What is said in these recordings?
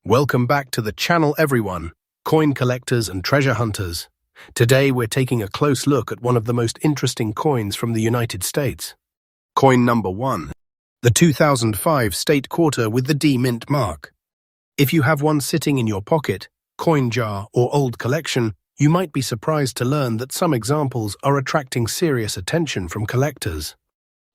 Welcome back to the channel, everyone, coin collectors and treasure hunters. Today we're taking a close look at one of the most interesting coins from the United States. Coin number 1. The 2005 State Quarter with the D Mint mark. If you have one sitting in your pocket, coin jar, or old collection, you might be surprised to learn that some examples are attracting serious attention from collectors.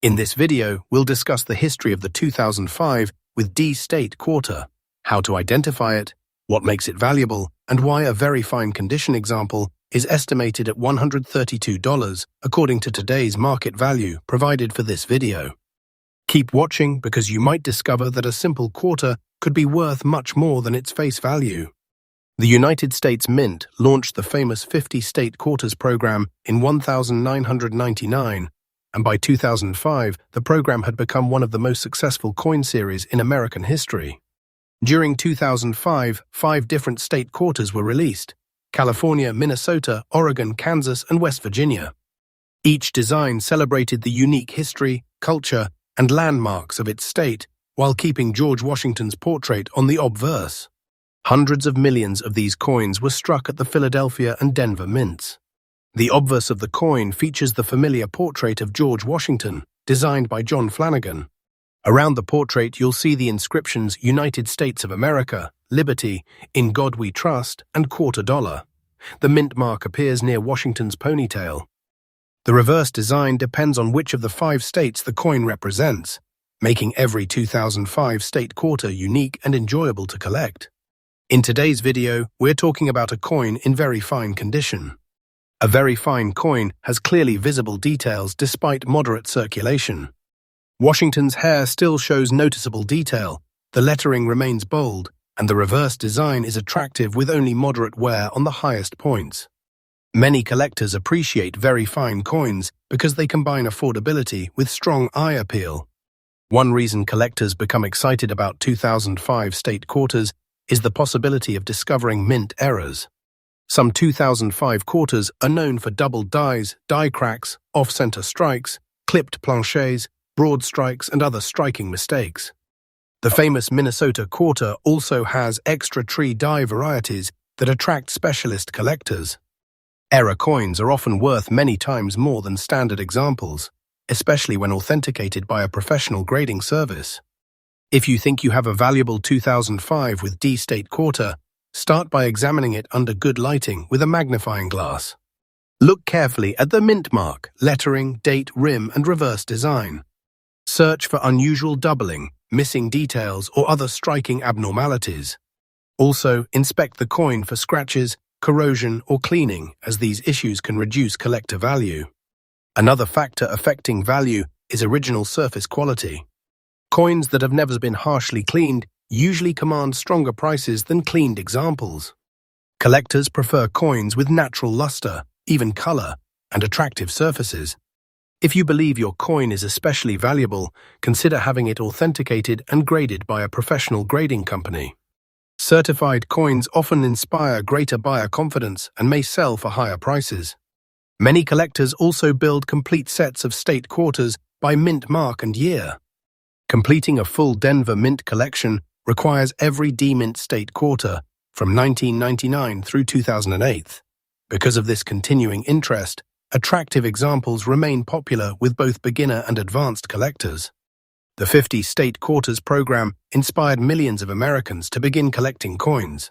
In this video, we'll discuss the history of the 2005 with D State Quarter, how to identify it, what makes it valuable, and why a very fine condition example is estimated at $132 according to today's market value provided for this video. Keep watching because you might discover that a simple quarter could be worth much more than its face value. The United States Mint launched the famous 50 State Quarters program in 1999, and by 2005, the program had become one of the most successful coin series in American history. During 2005, 5 different state quarters were released: California, Minnesota, Oregon, Kansas, and West Virginia. Each design celebrated the unique history, culture, and landmarks of its state while keeping George Washington's portrait on the obverse. Hundreds of millions of these coins were struck at the Philadelphia and Denver mints. The obverse of the coin features the familiar portrait of George Washington, designed by John Flanagan. Around the portrait, you'll see the inscriptions United States of America, Liberty, In God We Trust, and $quarter. The mint mark appears near Washington's ponytail. The reverse design depends on which of the 5 states the coin represents, making every 2005 state quarter unique and enjoyable to collect. In today's video, we're talking about a coin in very fine condition. A very fine coin has clearly visible details despite moderate circulation. Washington's hair still shows noticeable detail, the lettering remains bold, and the reverse design is attractive with only moderate wear on the highest points. Many collectors appreciate very fine coins because they combine affordability with strong eye appeal. One reason collectors become excited about 2005 state quarters is the possibility of discovering mint errors. Some 2005 quarters are known for doubled dies, die cracks, off-center strikes, clipped planchets, broad strikes, and other striking mistakes. The famous Minnesota quarter also has extra tree die varieties that attract specialist collectors. Error coins are often worth many times more than standard examples, especially when authenticated by a professional grading service. If you think you have a valuable 2005 with D State Quarter, start by examining it under good lighting with a magnifying glass. Look carefully at the mint mark, lettering, date, rim, and reverse design. Search for unusual doubling, missing details, or other striking abnormalities. Also, inspect the coin for scratches, corrosion, or cleaning, as these issues can reduce collector value. Another factor affecting value is original surface quality. Coins that have never been harshly cleaned usually command stronger prices than cleaned examples. Collectors prefer coins with natural luster, even color, and attractive surfaces. If you believe your coin is especially valuable, consider having it authenticated and graded by a professional grading company. Certified coins often inspire greater buyer confidence and may sell for higher prices. Many collectors also build complete sets of state quarters by mint mark and year. Completing a full Denver mint collection requires every D Mint state quarter from 1999 through 2008. Because of this continuing interest, attractive examples remain popular with both beginner and advanced collectors. The 50 State Quarters program inspired millions of Americans to begin collecting coins.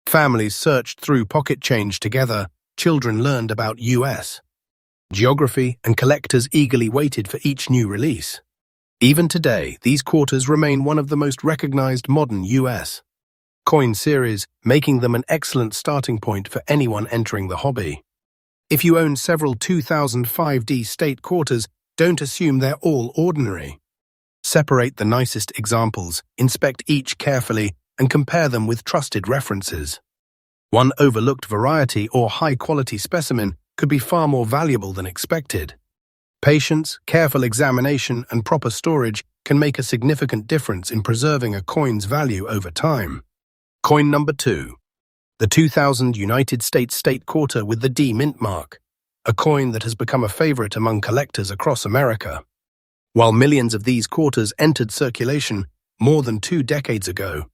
Families searched through pocket change together, children learned about U.S. geography, and collectors eagerly waited for each new release. Even today, these quarters remain one of the most recognized modern U.S. coin series, making them an excellent starting point for anyone entering the hobby. If you own several 2005 D State Quarters, don't assume they're all ordinary. Separate the nicest examples, inspect each carefully, and compare them with trusted references. One overlooked variety or high-quality specimen could be far more valuable than expected. Patience, careful examination, and proper storage can make a significant difference in preserving a coin's value over time. Coin number 2. The 2000 United States State Quarter with the D Mint mark, a coin that has become a favorite among collectors across America. While millions of these quarters entered circulation more than 2 decades ago,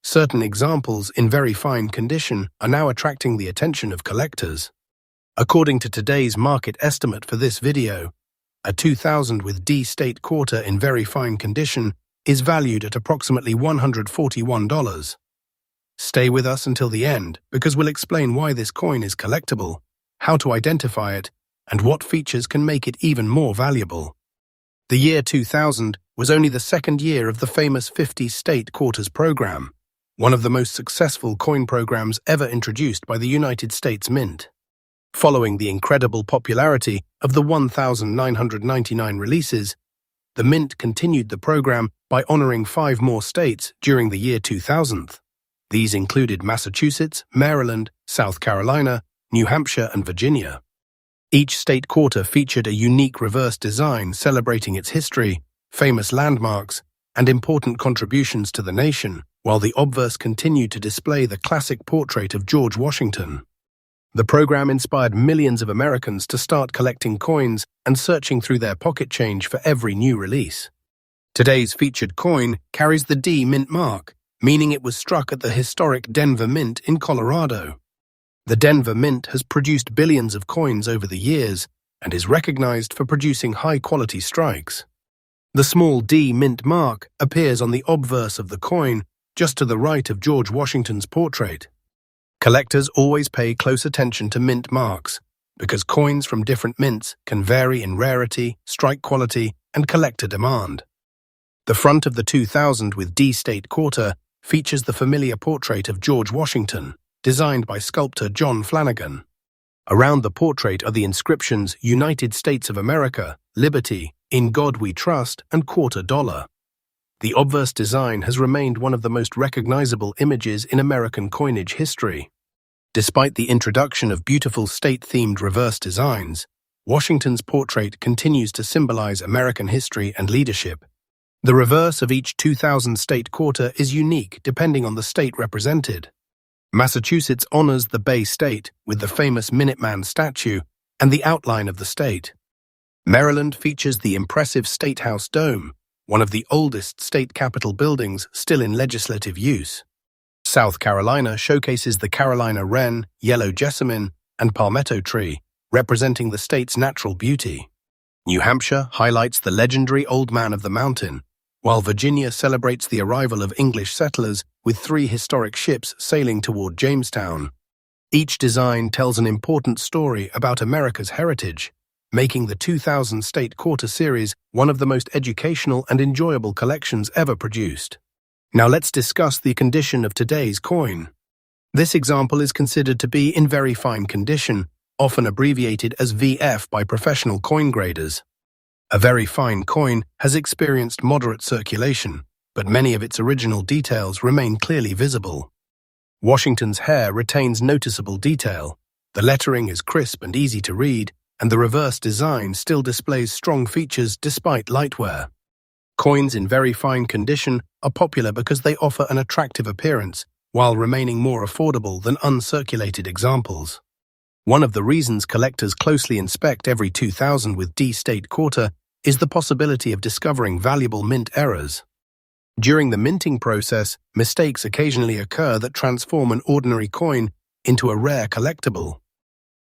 certain examples in very fine condition are now attracting the attention of collectors. According to today's market estimate for this video, a 2000 with D state quarter in very fine condition is valued at approximately $141. Stay with us until the end because we'll explain why this coin is collectible, how to identify it, and what features can make it even more valuable. The year 2000 was only the second year of the famous 50 state quarters program, one of the most successful coin programs ever introduced by the United States Mint. Following the incredible popularity of the 1,999 releases, the Mint continued the program by honoring 5 more states during the year 2000. These included Massachusetts, Maryland, South Carolina, New Hampshire, and Virginia. Each state quarter featured a unique reverse design celebrating its history, famous landmarks, and important contributions to the nation, while the obverse continued to display the classic portrait of George Washington. The program inspired millions of Americans to start collecting coins and searching through their pocket change for every new release. Today's featured coin carries the D Mint mark, meaning it was struck at the historic Denver Mint in Colorado. The Denver Mint has produced billions of coins over the years and is recognized for producing high-quality strikes. The small D Mint mark appears on the obverse of the coin just to the right of George Washington's portrait. Collectors always pay close attention to mint marks because coins from different mints can vary in rarity, strike quality, and collector demand. The front of the 2000 with D state quarter features the familiar portrait of George Washington, designed by sculptor John Flanagan. Around the portrait are the inscriptions United States of America, Liberty, In God We Trust, and Quarter Dollar. The obverse design has remained one of the most recognizable images in American coinage history. Despite the introduction of beautiful state-themed reverse designs, Washington's portrait continues to symbolize American history and leadership. The reverse of each 2000 state quarter is unique depending on the state represented. Massachusetts honors the Bay State with the famous Minuteman statue and the outline of the state. Maryland features the impressive State House Dome, one of the oldest state capitol buildings still in legislative use. South Carolina showcases the Carolina wren, yellow jessamine, and palmetto tree, representing the state's natural beauty. New Hampshire highlights the legendary Old Man of the Mountain, while Virginia celebrates the arrival of English settlers with 3 historic ships sailing toward Jamestown. Each design tells an important story about America's heritage, making the 2000 State Quarter Series one of the most educational and enjoyable collections ever produced. Now let's discuss the condition of today's coin. This example is considered to be in very fine condition, often abbreviated as VF by professional coin graders. A very fine coin has experienced moderate circulation, but many of its original details remain clearly visible. Washington's hair retains noticeable detail, the lettering is crisp and easy to read, and the reverse design still displays strong features despite light wear. Coins in very fine condition are popular because they offer an attractive appearance while remaining more affordable than uncirculated examples. One of the reasons collectors closely inspect every 2000 with D state quarter is the possibility of discovering valuable mint errors. During the minting process, mistakes occasionally occur that transform an ordinary coin into a rare collectible.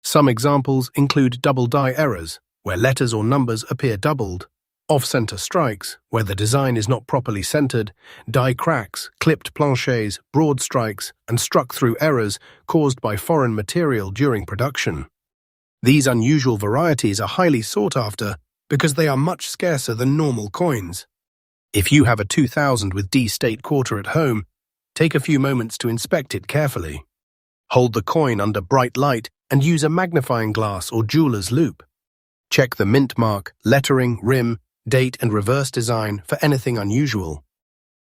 Some examples include double die errors, where letters or numbers appear doubled, off-center strikes, where the design is not properly centered, die cracks, clipped planchets, broad strikes, and struck-through errors caused by foreign material during production. These unusual varieties are highly sought after because they are much scarcer than normal coins. If you have a 2000 with D state quarter at home, take a few moments to inspect it carefully. Hold the coin under bright light and use a magnifying glass or jeweler's loupe. Check the mint mark, lettering, rim, date, and reverse design for anything unusual.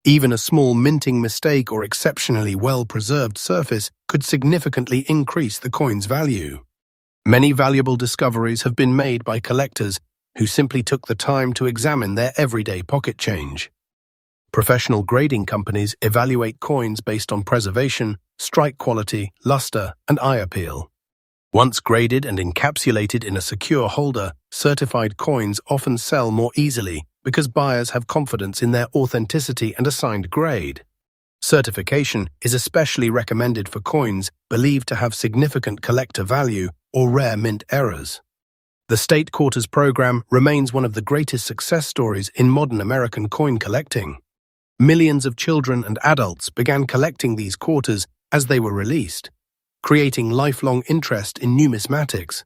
Even a small minting mistake or exceptionally well-preserved surface could significantly increase the coin's value. Many valuable discoveries have been made by collectors who simply took the time to examine their everyday pocket change. Professional grading companies evaluate coins based on preservation, strike quality, luster, and eye appeal. Once graded and encapsulated in a secure holder, certified coins often sell more easily because buyers have confidence in their authenticity and assigned grade. Certification is especially recommended for coins believed to have significant collector value or rare mint errors. The State Quarters program remains one of the greatest success stories in modern American coin collecting. Millions of children and adults began collecting these quarters as they were released, creating lifelong interest in numismatics.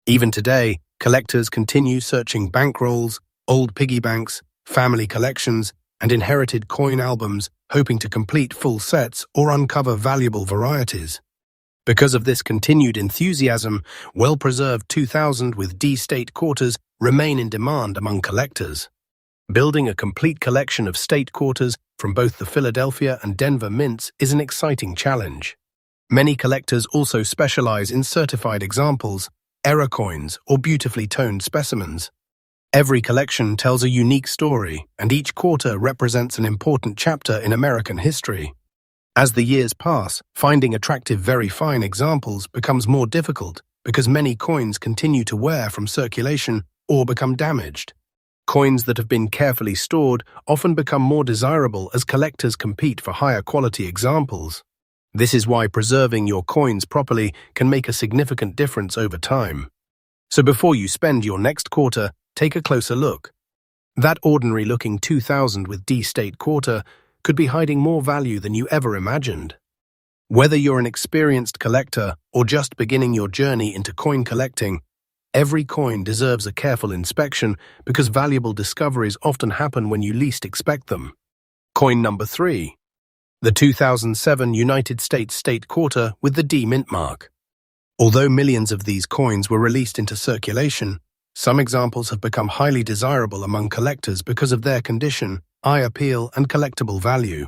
Even today, collectors continue searching bankrolls, old piggy banks, family collections, and inherited coin albums, hoping to complete full sets or uncover valuable varieties. Because of this continued enthusiasm, well-preserved 2000 with D state quarters remain in demand among collectors. Building a complete collection of state quarters from both the Philadelphia and Denver mints is an exciting challenge. Many collectors also specialize in certified examples, error coins, or beautifully toned specimens. Every collection tells a unique story, and each quarter represents an important chapter in American history. As the years pass, finding attractive very fine examples becomes more difficult because many coins continue to wear from circulation or become damaged. Coins that have been carefully stored often become more desirable as collectors compete for higher quality examples. This is why preserving your coins properly can make a significant difference over time. So before you spend your next quarter, take a closer look. That ordinary-looking 2000 with D state quarter could be hiding more value than you ever imagined. Whether you're an experienced collector or just beginning your journey into coin collecting, every coin deserves a careful inspection because valuable discoveries often happen when you least expect them. Coin number 3. The 2007 United States State Quarter with the D mint mark. Although millions of these coins were released into circulation, some examples have become highly desirable among collectors because of their condition, eye appeal, and collectible value.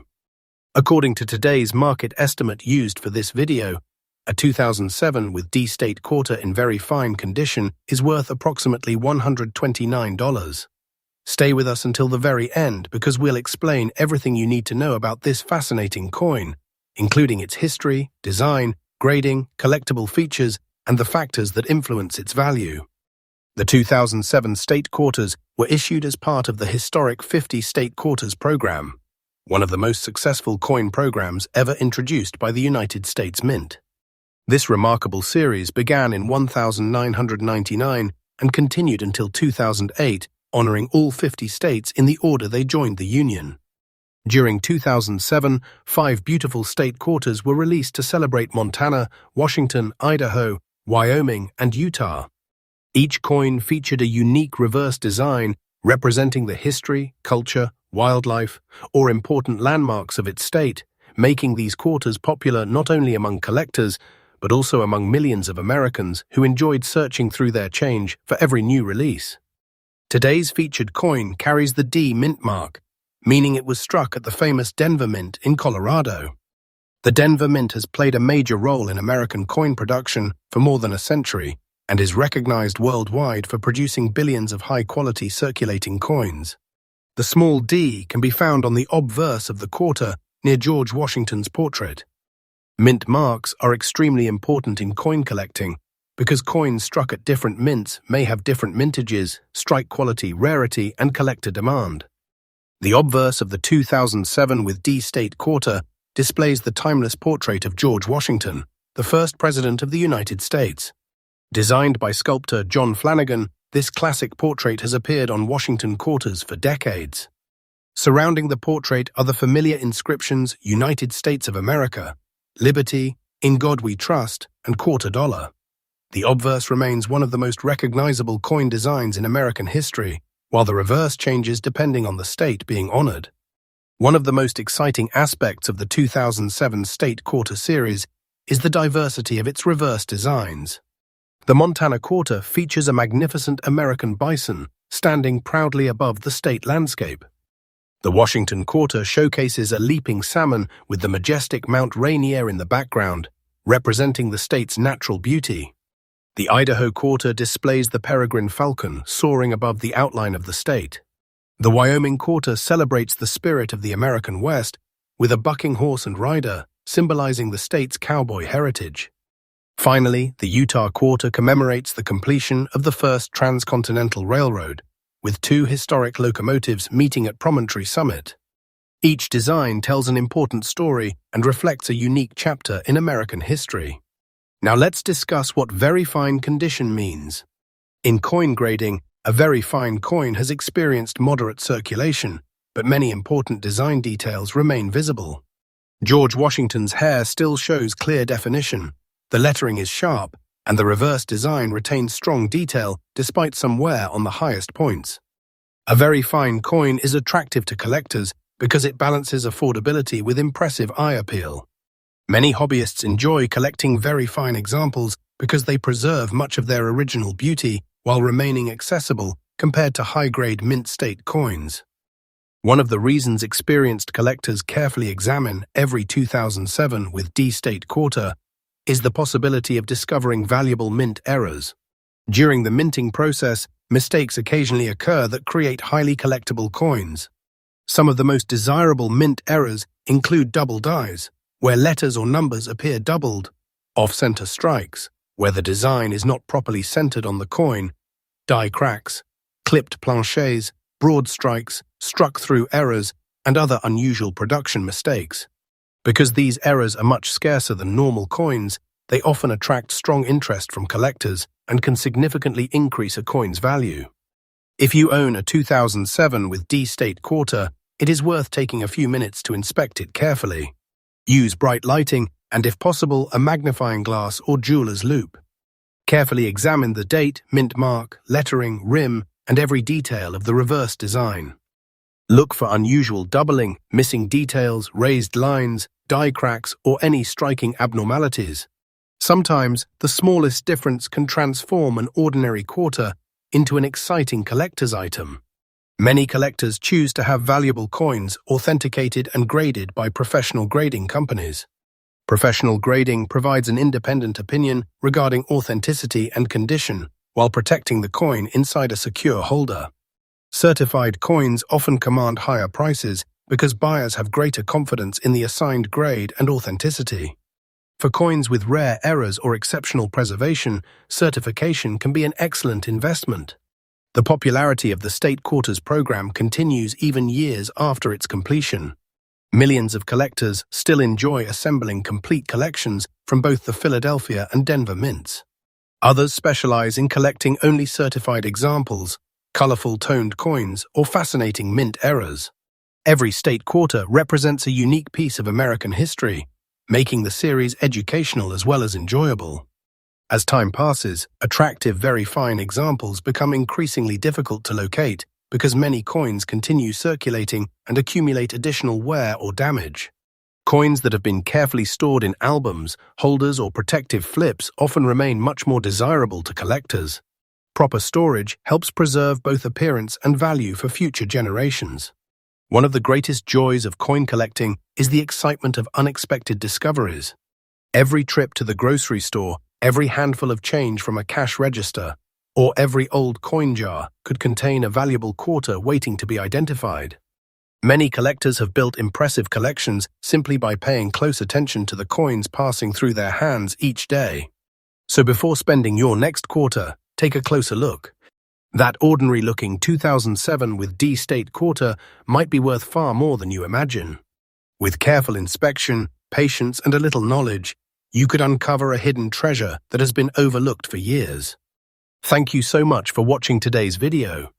According to today's market estimate used for this video, a 2007 with D state quarter in very fine condition is worth approximately $129. Stay with us until the very end because we'll explain everything you need to know about this fascinating coin, including its history, design, grading, collectible features, and the factors that influence its value. The 2007 state quarters were issued as part of the historic 50 state quarters program, one of the most successful coin programs ever introduced by the United States Mint. This remarkable series began in 1999 and continued until 2008, honoring all 50 states in the order they joined the Union. During 2007, 5 beautiful state quarters were released to celebrate Montana, Washington, Idaho, Wyoming, and Utah. Each coin featured a unique reverse design representing the history, culture, wildlife, or important landmarks of its state, making these quarters popular not only among collectors, but also among millions of Americans who enjoyed searching through their change for every new release. Today's featured coin carries the D mint mark, meaning it was struck at the famous Denver Mint in Colorado. The Denver Mint has played a major role in American coin production for more than a century, and is recognized worldwide for producing billions of high-quality circulating coins. The small D can be found on the obverse of the quarter near George Washington's portrait. Mint marks are extremely important in coin collecting because coins struck at different mints may have different mintages, strike quality, rarity, and collector demand. The obverse of the 2007 with D state quarter displays the timeless portrait of George Washington, the first President of the United States. Designed by sculptor John Flanagan, this classic portrait has appeared on Washington quarters for decades. Surrounding the portrait are the familiar inscriptions United States of America, Liberty, In God We Trust, and Quarter Dollar. The obverse remains one of the most recognizable coin designs in American history, while the reverse changes depending on the state being honored. One of the most exciting aspects of the 2007 State Quarter series is the diversity of its reverse designs. The Montana quarter features a magnificent American bison standing proudly above the state landscape. The Washington quarter showcases a leaping salmon with the majestic Mount Rainier in the background, representing the state's natural beauty. The Idaho quarter displays the peregrine falcon soaring above the outline of the state. The Wyoming quarter celebrates the spirit of the American West with a bucking horse and rider, symbolizing the state's cowboy heritage. Finally, the Utah quarter commemorates the completion of the first transcontinental railroad, with 2 historic locomotives meeting at Promontory Summit. Each design tells an important story and reflects a unique chapter in American history. Now let's discuss what very fine condition means. In coin grading, a very fine coin has experienced moderate circulation, but many important design details remain visible. George Washington's hair still shows clear definition, the lettering is sharp, and the reverse design retains strong detail despite some wear on the highest points. A very fine coin is attractive to collectors because it balances affordability with impressive eye appeal. Many hobbyists enjoy collecting very fine examples because they preserve much of their original beauty while remaining accessible compared to high-grade mint-state coins. One of the reasons experienced collectors carefully examine every 2007 with D-state quarter is the possibility of discovering valuable mint errors. During the minting process, mistakes occasionally occur that create highly collectible coins. Some of the most desirable mint errors include double dies, where letters or numbers appear doubled, off-center strikes, where the design is not properly centered on the coin, die cracks, clipped planchets, broad strikes, struck-through errors, and other unusual production mistakes. Because these errors are much scarcer than normal coins, they often attract strong interest from collectors and can significantly increase a coin's value. If you own a 2007 with D-state quarter, it is worth taking a few minutes to inspect it carefully. Use bright lighting and, if possible, a magnifying glass or jeweler's loupe. Carefully examine the date, mint mark, lettering, rim, and every detail of the reverse design. Look for unusual doubling, missing details, raised lines, die cracks, or any striking abnormalities. Sometimes, the smallest difference can transform an ordinary quarter into an exciting collector's item. Many collectors choose to have valuable coins authenticated and graded by professional grading companies. Professional grading provides an independent opinion regarding authenticity and condition while protecting the coin inside a secure holder. Certified coins often command higher prices because buyers have greater confidence in the assigned grade and authenticity. For coins with rare errors or exceptional preservation, certification can be an excellent investment. The popularity of the State Quarters program continues even years after its completion. Millions of collectors still enjoy assembling complete collections from both the Philadelphia and Denver mints. Others specialize in collecting only certified examples, colorful toned coins, or fascinating mint errors. Every State Quarter represents a unique piece of American history, making the series educational as well as enjoyable. As time passes, attractive, very fine examples become increasingly difficult to locate because many coins continue circulating and accumulate additional wear or damage. Coins that have been carefully stored in albums, holders, or protective flips often remain much more desirable to collectors. Proper storage helps preserve both appearance and value for future generations. One of the greatest joys of coin collecting is the excitement of unexpected discoveries. Every trip to the grocery store, every handful of change from a cash register, or every old coin jar could contain a valuable quarter waiting to be identified. Many collectors have built impressive collections simply by paying close attention to the coins passing through their hands each day. So before spending your next quarter, take a closer look. That ordinary-looking 2007 with D-state quarter might be worth far more than you imagine. With careful inspection, patience, and a little knowledge, you could uncover a hidden treasure that has been overlooked for years. Thank you so much for watching today's video.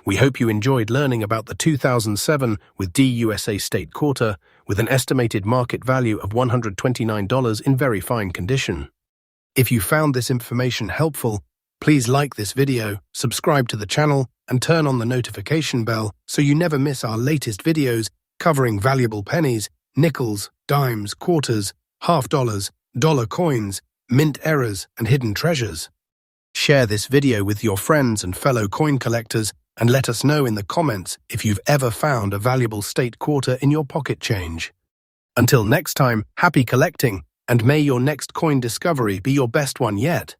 We hope you enjoyed learning about the 2007 with D-USA State Quarter with an estimated market value of $129 in very fine condition. If you found this information helpful, please like this video, subscribe to the channel, and turn on the notification bell so you never miss our latest videos covering valuable pennies, nickels, dimes, quarters, half dollars, dollar coins, mint errors, and hidden treasures. Share this video with your friends and fellow coin collectors and let us know in the comments if you've ever found a valuable state quarter in your pocket change. Until next time, happy collecting, and may your next coin discovery be your best one yet.